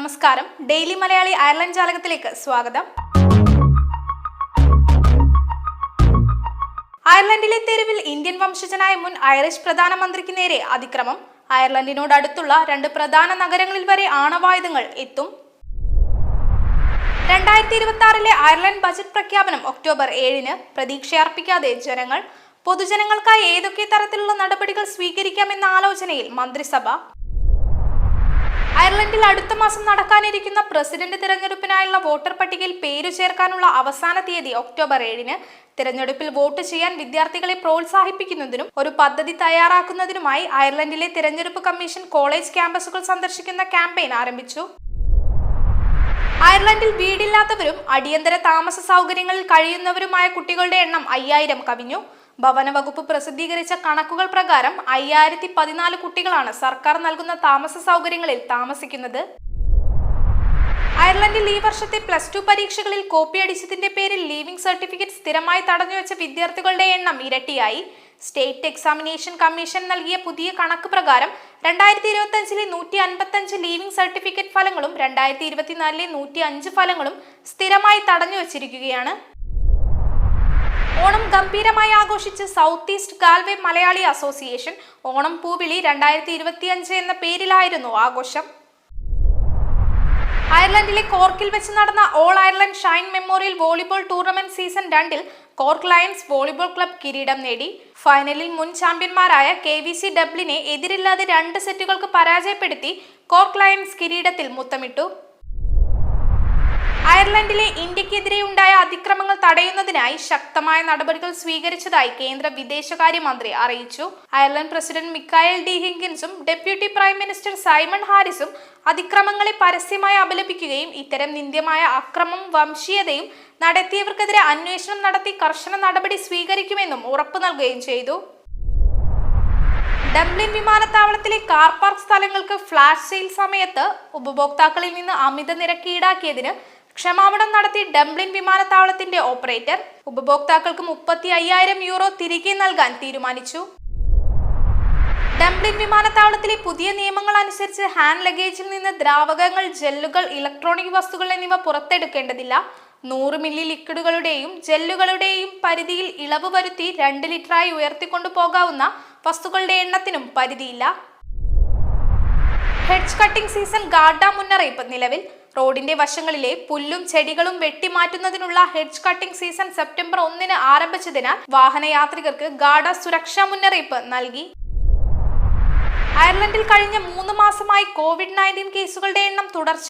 നമസ്കാരം. Daily Malayali Ireland ജാലകത്തിലേക്ക് സ്വാഗതം. അയർലൻഡിലെ തെരുവിൽ ഇന്ത്യൻ വംശജനായ മുൻ ഐറിഷ് പ്രധാനമന്ത്രിക്ക് നേരെ അതിക്രമം. അയർലൻഡിനോട് അടുത്തുള്ള 2 പ്രധാന നഗരങ്ങളിൽ വരെ ആണവായുധങ്ങൾ എത്തും. 2026 അയർലൻഡ് ബജറ്റ് പ്രഖ്യാപനം ഒക്ടോബർ 7 പ്രതീക്ഷയർപ്പിക്കാതെ ജനങ്ങൾ. പൊതുജനങ്ങൾക്കായി ഏതൊക്കെ തരത്തിലുള്ള നടപടികൾ സ്വീകരിക്കാമെന്ന ആലോചനയിൽ മന്ത്രിസഭ. അയർലൻഡിൽ അടുത്ത മാസം നടക്കാനിരിക്കുന്ന പ്രസിഡന്റ് തിരഞ്ഞെടുപ്പിനായുള്ള വോട്ടർ പട്ടികയിൽ പേരു ചേർക്കാനുള്ള അവസാന തീയതി ഒക്ടോബർ 7. തിരഞ്ഞെടുപ്പിൽ വോട്ട് ചെയ്യാൻ വിദ്യാർത്ഥികളെ പ്രോത്സാഹിപ്പിക്കുന്നതിനും ഒരു പദ്ധതി തയ്യാറാക്കുന്നതിനുമായി അയർലൻഡിലെ തിരഞ്ഞെടുപ്പ് കമ്മീഷൻ കോളേജ് ക്യാമ്പസുകൾ സന്ദർശിക്കുന്ന ക്യാമ്പയിൻ ആരംഭിച്ചു. അയർലൻഡിൽ വീടില്ലാത്തവരും അടിയന്തര താമസ സൗകര്യങ്ങളിൽ കഴിയുന്നവരുമായ കുട്ടികളുടെ എണ്ണം 5000 കവിഞ്ഞു. ഭവന വകുപ്പ് പ്രസിദ്ധീകരിച്ച കണക്കുകൾ പ്രകാരം 5014 കുട്ടികളാണ് സർക്കാർ നൽകുന്ന താമസ സൗകര്യങ്ങളിൽ താമസിക്കുന്നത്. അയർലൻഡിൽ ഈ വർഷത്തെ +2 പരീക്ഷകളിൽ കോപ്പിയടിച്ചതിന്റെ പേരിൽ ലീവിംഗ് സർട്ടിഫിക്കറ്റ് സ്ഥിരമായി തടഞ്ഞുവെച്ച വിദ്യാർത്ഥികളുടെ എണ്ണം ഇരട്ടിയായി. സ്റ്റേറ്റ് എക്സാമിനേഷൻ കമ്മീഷൻ നൽകിയ പുതിയ കണക്ക് പ്രകാരം 2025 155 ലീവിംഗ് സർട്ടിഫിക്കറ്റ് ഫലങ്ങളും 2024 105 ഫലങ്ങളും സ്ഥിരമായി തടഞ്ഞുവച്ചിരിക്കുകയാണ്. ഓണം ഗംഭീരമായി ആഘോഷിച്ച് south east Galway Malayali association. Onam Poovili 2025 എന്ന പേരിലായിരുന്നു ആഘോഷം. അയർലൻഡിലെ കോർക്കിൽ വെച്ച് നടന്ന all Ireland Shine memorial volleyball tournament season 2 Cork Lions volleyball club കിരീടം നേടി. ഫൈനലിൽ മുൻ ചാമ്പ്യന്മാരായ KVC ഡബ്ലിനെ എതിരില്ലാതെ 2 സെറ്റുകൾക്ക് പരാജയപ്പെടുത്തി കോർക്ക് ലയൺസ് കിരീടത്തിൽ മുത്തമിട്ടു. അയർലൻഡിലെ ഇന്ത്യക്കെതിരെ ഉണ്ടായ അതിക്രമങ്ങൾ തടയുന്നതിനായി ശക്തമായ നടപടികൾ സ്വീകരിച്ചതായി കേന്ദ്ര വിദേശകാര്യമന്ത്രി അറിയിച്ചു. അയർലൻഡ് പ്രസിഡന്റ് മിക്കായേൽ ഡി ഹിങ്കിൻസും ഡെപ്യൂട്ടി പ്രൈം മിനിസ്റ്റർ സൈമൺ ഹാരിസും അതിക്രമങ്ങളെ പരസ്യമായി അപലപിക്കുകയും ഇത്തരം നിന്ദ്യമായ അക്രമവും വംശീയതയും നടത്തിയവർക്കെതിരെ അന്വേഷണം നടത്തി കർശന നടപടി സ്വീകരിക്കുമെന്നും ഉറപ്പു നൽകുകയും ചെയ്തു. ഡംബ്ലിൻ വിമാനത്താവളത്തിലെ കാർ പാർക്ക് സ്ഥലങ്ങൾക്ക് ഫ്ലാഷ് സെയിൽ സമയത്ത് ഉപഭോക്താക്കളിൽ നിന്ന് അമിത നിരക്ക് ഈടാക്കിയതിന് ക്ഷമാപണം നടത്തി ഡംബ്ലിൻ വിമാനത്താവളത്തിന്റെ ഓപ്പറേറ്റർ. ഉപഭോക്താക്കൾക്ക് 35,000 യൂറോ തിരികെ നൽകാൻ തീരുമാനിച്ചു. ഡംബ്ലിൻ വിമാനത്താവളത്തിലെ പുതിയ നിയമങ്ങൾ അനുസരിച്ച് ഹാൻഡ് ലഗേജിൽ നിന്ന് ദ്രാവകങ്ങൾ, ജെല്ലുകൾ, ഇലക്ട്രോണിക് വസ്തുക്കൾ എന്നിവ പുറത്തെടുക്കേണ്ടതില്ല. 100 മില്ലി ലിക്വിഡുകളുടെയും ജെല്ലുകളുടെയും പരിധിയിൽ ഇളവ് വരുത്തി 2 ലിറ്ററായി ഉയർത്തിക്കൊണ്ടുപോകാവുന്ന വസ്തുക്കളുടെ എണ്ണത്തിനും പരിധിയില്ല. ഹെഡ്ജ് കട്ടിംഗ് സീസൺ ഗാർഡ മുന്നറിയിപ്പ് നിലവിൽ. റോഡിന്റെ വശങ്ങളിലെ പുല്ലും ചെടികളും വെട്ടിമാറ്റുന്നതിനുള്ള ഹെഡ്ജ് കട്ടിംഗ് സീസൺ സെപ്റ്റംബർ 1 ആരംഭിച്ചതിനാൽ വാഹനയാത്രികർക്ക് ഗാർഡ സുരക്ഷാ മുന്നറിയിപ്പ് നൽകി. അയർലൻഡിൽ കഴിഞ്ഞ 3 മാസമായി COVID-19 കേസുകളുടെ എണ്ണം തുടർച്ച